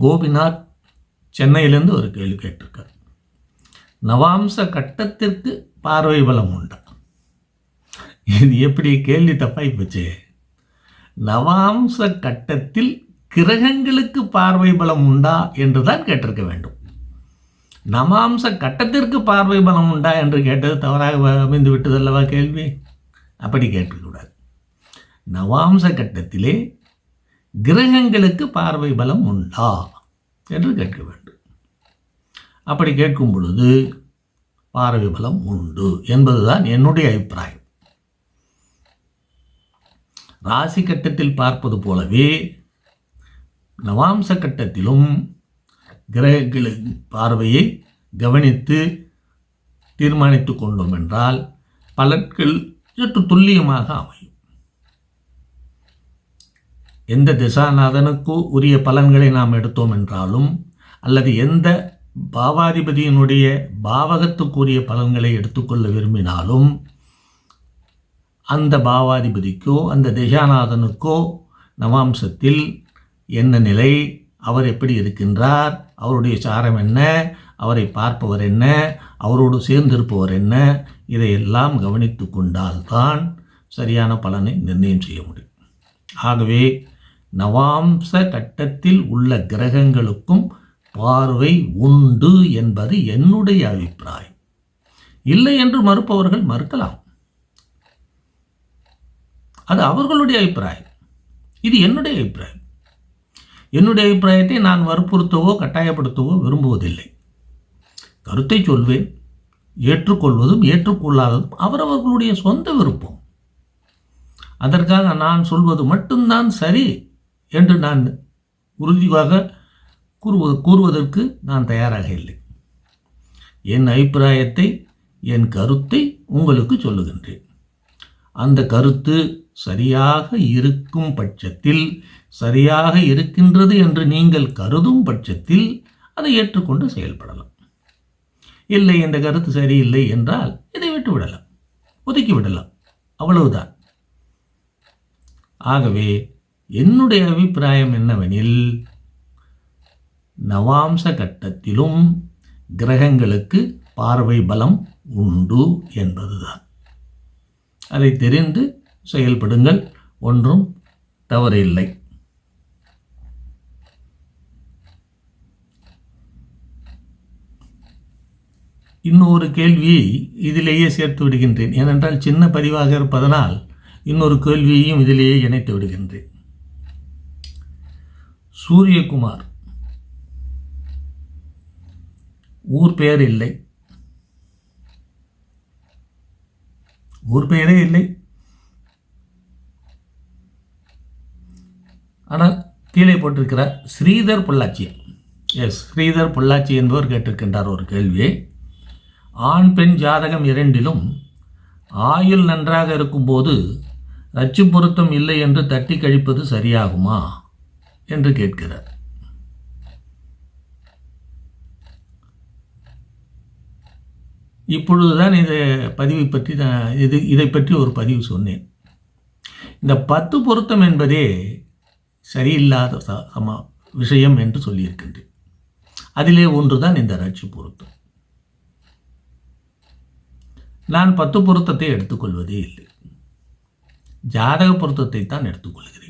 கோபிநாத் சென்னையிலேருந்து ஒரு கேள்வி கேட்டிருக்கார். நவாம்ச கட்டத்திற்கு பார்வை பலம் உண்டா? இது எப்படி கேள்வி தப்பாகி போச்சு. நவாம்ச கட்டத்தில் கிரகங்களுக்கு பார்வை பலம் உண்டா என்று தான் கேட்டிருக்க வேண்டும். நவாம்ச கட்டத்திற்கு பார்வை பலம் உண்டா என்று கேட்டது தவறாக அமைந்து விட்டதல்லவா கேள்வி. அப்படி கேட்கக்கூடாது. நவாம்ச கட்டத்திலே கிரகங்களுக்கு பார்வை பலம் உண்டா என்று கேட்க வேண்டும். அப்படி கேட்கும் பொழுது பார்வை பலம் உண்டு என்பதுதான் என்னுடைய அபிப்பிராயம். ராசி கட்டத்தில் பார்ப்பது போலவே நவாம்ச கட்டத்திலும் கிரகங்களின் பார்வையை கவனித்து தீர்மானித்து கொண்டோம் என்றால் பலன்கள் சற்று துல்லியமாக அமையும். எந்த திசாநாதனுக்கு உரிய பலன்களை நாம் எடுத்தோம் என்றாலும் அல்லது எந்த பாவாதிபதியினுடைய பாவகத்துக்குரிய பலன்களை எடுத்துக்கொள்ள விரும்பினாலும் அந்த பாவாதிபதிக்கோ அந்த திசாநாதனுக்கோ நவாம்சத்தில் என்ன நிலை, அவர் எப்படி இருக்கின்றார், அவருடைய சாரம் என்ன, அவரை பார்ப்பவர் என்ன, அவரோடு சேர்ந்திருப்பவர் என்ன, இதையெல்லாம் கவனித்து கொண்டால்தான் சரியான பலனை நிர்ணயம் செய்ய முடியும். ஆகவே நவாம்ச கட்டத்தில் உள்ள கிரகங்களுக்கும் பார்வை உண்டு என்பது என்னுடைய அபிப்பிராயம். இல்லை என்று மறுப்பவர்கள் மறுக்கலாம், அது அவர்களுடைய அபிப்பிராயம். இது என்னுடைய அபிப்பிராயம். என்னுடைய அபிப்பிராயத்தை நான் வற்புறுத்தவோ கட்டாயப்படுத்தவோ விரும்புவதில்லை. கருத்தை சொல்வேன். ஏற்றுக்கொள்வதும் ஏற்றுக்கொள்ளாததும் அவரவர்களுடைய சொந்த விருப்பம். அதற்காக நான் சொல்வது மட்டும்தான் சரி என்று நான் உறுதியாக கூறுவதற்கு நான் தயாராக இல்லை. என் அபிப்பிராயத்தை, என் கருத்தை உங்களுக்கு சொல்லுகின்றேன். அந்த கருத்து சரியாக இருக்கும் பட்சத்தில், சரியாக இருக்கின்றது என்று நீங்கள் கருதும் பட்சத்தில் அதை ஏற்றுக்கொண்டு செயல்படலாம். இல்லை, இந்த கருத்து சரியில்லை என்றால் இதை விட்டு விடலாம், ஒதுக்கி விடலாம், அவ்வளவுதான். ஆகவே என்னுடைய அபிப்பிராயம் என்னவெனில், நவாம்ச கட்டத்திலும் கிரகங்களுக்கு பார்வை பலம் உண்டு என்பதுதான். அதை தெரிந்து செயல்படுங்கள், ஒன்றும் தவறில்லை. இன்னொரு கேள்வியை இதிலேயே சேர்த்து விடுகின்றேன். ஏனென்றால் சின்ன பதிவாக இருப்பதனால் இன்னொரு கேள்வியையும் இதிலேயே இணைத்து விடுகின்றேன். சூரியகுமார், ஊர் பெயர் இல்லை, ஊர் பெயரே இல்லை, ஆனால் கீழே போட்டிருக்கிறார் ஸ்ரீதர் பொள்ளாச்சி. எஸ், ஸ்ரீதர் பொள்ளாச்சி என்பவர் கேட்டிருக்கின்றார் ஒரு கேள்வியை. ஆண் பெண் ஜாதகம் இரண்டிலும் ஆயுள் நன்றாக இருக்கும்போது ரச்சு பொருத்தம் இல்லை என்று தட்டி கழிப்பது சரியாகுமா என்று கேட்கிறார். இப்பொழுதுதான் இதை பற்றி ஒரு பதிவு சொன்னேன். இந்த 10 பொருத்தம் என்பதே சரியில்லாத விஷயம் என்று சொல்லியிருக்கின்றேன். அதிலே ஒன்றுதான் இந்த ரட்சி பொருத்தம். நான் 10 பொருத்தத்தை எடுத்துக்கொள்வதே இல்லை, ஜாதக பொருத்தத்தை தான் எடுத்துக்கொள்கிறேன்.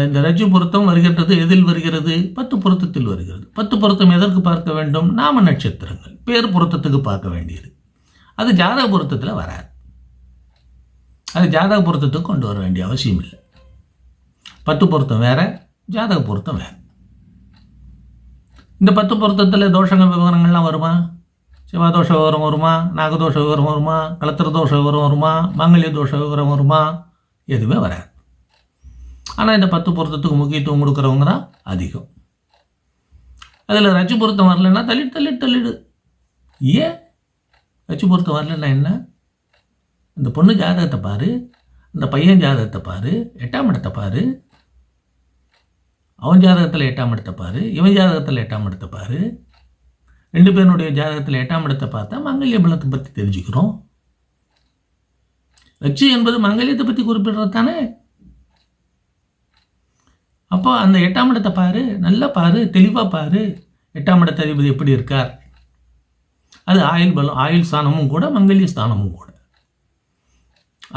இந்த ரஜ்ஜு பொருத்தம் வருகின்றது, எதில் வருகிறது? 10 பொருத்தத்தில் வருகிறது. 10 பொருத்தம் எதற்கு பார்க்க வேண்டும்? நாம நட்சத்திரங்கள், பேர் பொருத்தத்துக்கு பார்க்க வேண்டியது. அது ஜாதக பொருத்தத்தில் வராது. அது ஜாதக பொருத்தத்துக்கு கொண்டு வர வேண்டிய அவசியம் இல்லை. 10 பொருத்தம் வேற, ஜாதக பொருத்தம் வேற. இந்த 10 பொருத்தத்தில் தோஷங்கள் விவரங்கள்லாம் வருமா? சிவாதோஷ விவரம் வருமா? நாகதோஷ விவரம் வருமா? கலத்திர தோஷ விவரம் வருமா? மாங்கல்ய தோஷ விவரம் வருமா? எதுவுமே வராது. ஆனால் இந்த 10 பொருத்தத்துக்கு முக்கியத்துவம் கொடுக்குறவங்க தான் அதிகம். அதில் ரச்சு பொருத்தம் வரலன்னா தள்ளிடு. ஏன் ரச்சு பொருத்தம் வரலன்னா என்ன? இந்த பொண்ணு ஜாதகத்தை பாரு, இந்த பையன் ஜாதகத்தை பாரு, 8ஆம் இடத்தை பாரு, அவன் ஜாதகத்தில் 8ஆம் இடத்தை பாரு, இவன் ஜாதகத்தில் 8ஆம் இடத்தை பாரு. 2 பேருடைய ஜாதகத்தில் 8ஆம் இடத்தை பார்த்தா மங்கல்ய பலத்தை பற்றி தெரிஞ்சுக்கிறோம். ரச்சு என்பது மங்கல்யத்தை பற்றி குறிப்பிடுறது தானே. அப்போ அந்த 8ஆம் இடத்தை பாரு, நல்லா பாரு, தெளிவாக பாரு. 8ஆம் இடத்த அதிபதி எப்படி இருக்கார்? அது ஆயுள் பலம், ஆயுள் ஸ்தானமும் கூட, மங்கல்ய ஸ்தானமும் கூட.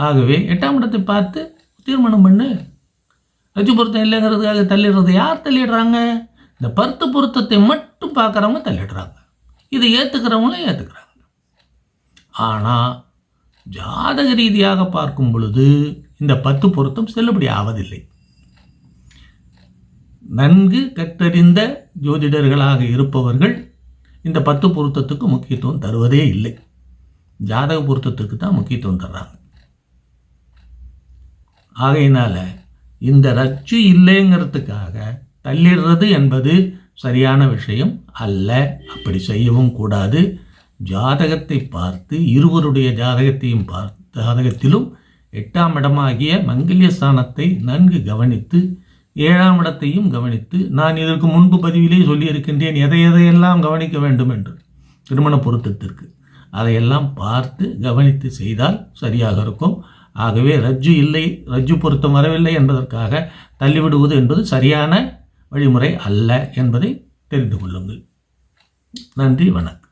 ஆகவே 8ஆம் இடத்தை பார்த்து தீர்மானம் பண்ணு. ரஜு பொருத்தம் இல்லைங்கிறதுக்காக தள்ளிடுறது யார் தள்ளிடுறாங்க? இந்த பருத்த பொருத்தத்தை மட்டும் பார்க்குறவங்க தள்ளிடுறாங்க. இதை ஏற்றுக்கிறவங்களும் ஏற்றுக்கிறாங்க. ஆனால் ஜாதக ரீதியாக பார்க்கும் பொழுது இந்த 10 பொருத்தம் செல்லுபடி ஆவதில்லை. நன்கு கற்றறிந்த ஜோதிடர்களாக இருப்பவர்கள் இந்த 10 பொருத்தத்துக்கு முக்கியத்துவம் தருவதே இல்லை. ஜாதக பொருத்தத்துக்கு தான் முக்கியத்துவம் தர்றாங்க. ஆகையினால இந்த ரச்சு இல்லைங்கிறதுக்காக தள்ளிடுறது என்பது சரியான விஷயம் அல்ல. அப்படி செய்யவும் கூடாது. ஜாதகத்தை பார்த்து, இருவருடைய ஜாதகத்தையும் ஜாதகத்திலும் 8ஆம் இடமாகிய மங்கல்ய ஸ்தானத்தை நன்கு கவனித்து, 7ஆம் இடத்தையும் கவனித்து, நான் இதற்கு முன்பு பதிவிலே சொல்லியிருக்கின்றேன் எதையெல்லாம் கவனிக்க வேண்டும் என்று திருமண பொருத்தத்திற்கு, அதையெல்லாம் பார்த்து கவனித்து செய்தால் சரியாக இருக்கும். ஆகவே ரஜ்ஜு பொருத்தம் வரவில்லை என்பதற்காக தள்ளிவிடுவது என்பது சரியான வழிமுறை அல்ல என்பதை தெரிந்து கொள்ளுங்கள். நன்றி, வணக்கம்.